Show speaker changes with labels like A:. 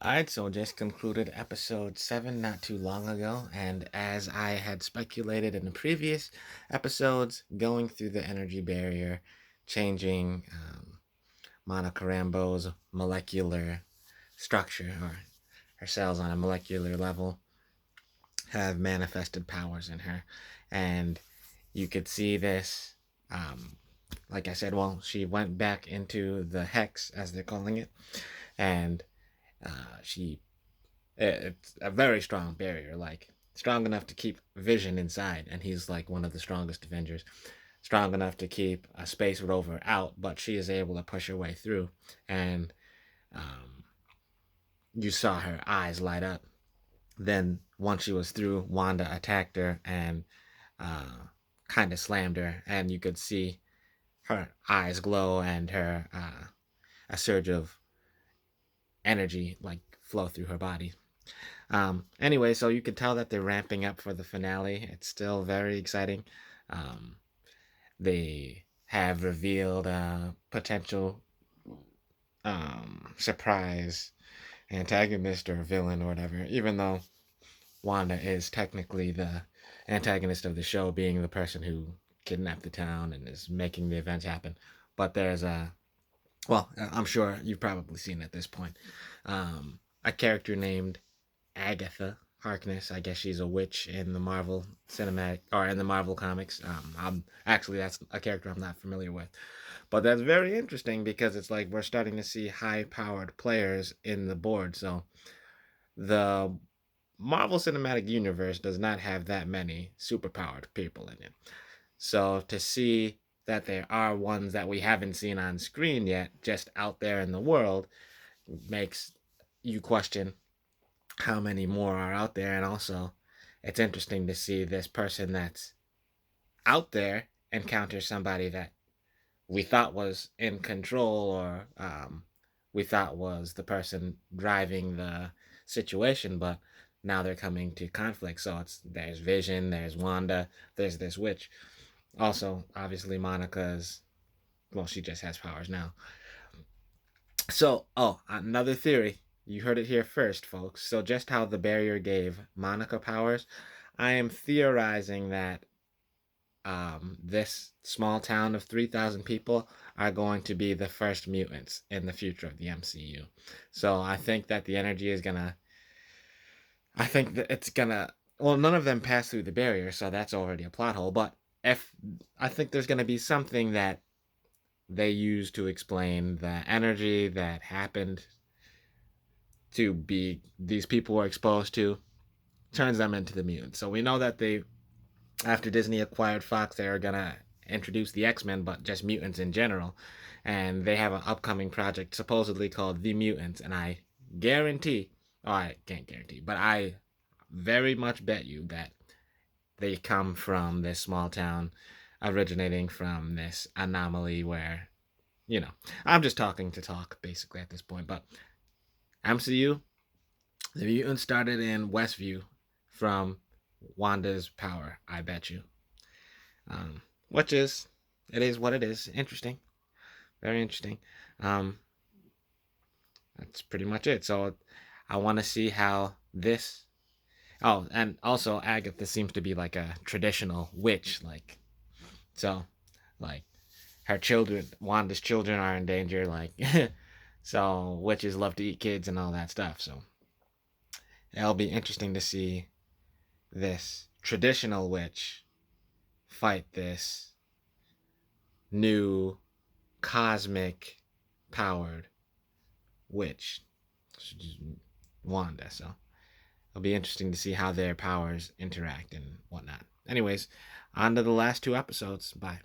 A: Alright, so just concluded episode 7 not too long ago, and as I had speculated in the previous episodes, going through the energy barrier, changing Monica Rambeau's molecular structure, or her cells on a molecular level, have manifested powers in her. And you could see this, um, like I said, well, she went back into the hex, as they're calling it, and she it's a very strong barrier, like strong enough to keep Vision inside, and he's like one of the strongest Avengers. Strong enough to keep a space rover out, but she is able to push her way through. And um, you saw her eyes light up. Then once she was through, Wanda attacked her and uh, kind of slammed her, and you could see her eyes glow and her a surge of energy like flow through her body. Anyway, so you can tell that they're ramping up for the finale. It's still very exciting. Um, they have revealed a potential surprise antagonist or villain or whatever, even though Wanda is technically the antagonist of the show, being the person who kidnapped the town and is making the events happen. But there's I'm sure you've probably seen at this point, a character named Agatha Harkness. I guess she's a witch in the Marvel cinematic or in the Marvel comics. That's a character I'm not familiar with, but that's very interesting because it's like we're starting to see high-powered players in the board. So the Marvel Cinematic Universe does not have that many superpowered people in it. So to see that there are ones that we haven't seen on screen yet, just out there in the world, makes you question how many more are out there. And also, it's interesting to see this person that's out there encounter somebody that we thought was in control, or we thought was the person driving the situation, but now they're coming to conflict. So there's Vision, there's Wanda, there's this witch. Also, obviously, Monica's, well, she just has powers now. So, another theory. You heard it here first, folks. So, just how the barrier gave Monica powers, I am theorizing that this small town of 3,000 people are going to be the first mutants in the future of the MCU. So, I think that the energy is gonna. I think that it's gonna. Well, none of them pass through the barrier, so that's already a plot hole. But if I think there's gonna be something that they use to explain the energy that happened to be these people were exposed to, turns them into the mutants. So we know that after Disney acquired Fox, they are gonna introduce the X-Men, but just mutants in general. And they have an upcoming project supposedly called The Mutants, and I guarantee, oh, I can't guarantee, but I very much bet you that they come from this small town originating from this anomaly where, I'm just talking to talk basically at this point. But MCU, the mutants started in Westview from Wanda's power, I bet you. Which is, it is what it is. Interesting. Very interesting. Um, that's pretty much it. So I want to see how this. Oh, and also Agatha seems to be like a traditional witch. So, like, her children, Wanda's children are in danger. Like, so witches love to eat kids and all that stuff. So it'll be interesting to see this traditional witch fight this new cosmic powered witch, Wanda. So it'll be interesting to see how their powers interact and whatnot. Anyways, on to the last two episodes. Bye.